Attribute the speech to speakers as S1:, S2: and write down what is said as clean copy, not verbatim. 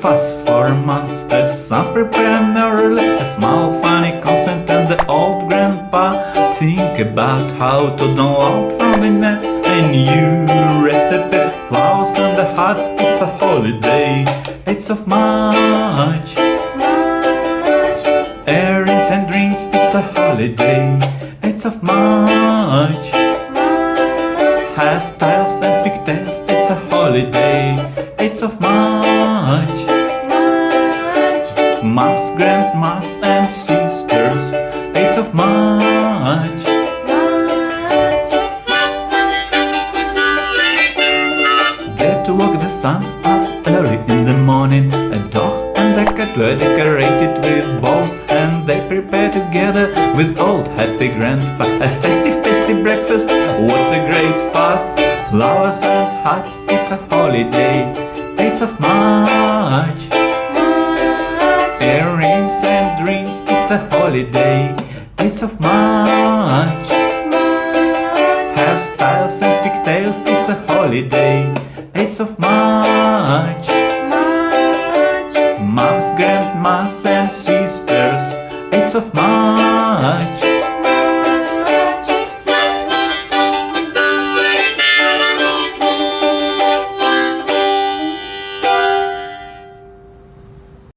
S1: fuss for months. The sons prepare merrily, a small funny consent, and the old grandpa think about how to download from the net a new recipe. Flowers and the hearts, it's a holiday. 8th of March. Earrings and drinks, it's a holiday. 8th of March. Hairstyles and pigtails, it's a holiday. 8th of March. Moms, grandmas and sisters, 8th of March. There to walk the sons up early in the morning. A dog and a cat were decorated with balls, and they prepare together with old happy grandpa a festive breakfast. What a great fuss! Flowers and hearts, it's a holiday. 8th of March. Earrings and drinks, it's a holiday. 8th of March. Hairstyles and pigtails, it's a holiday. 8th of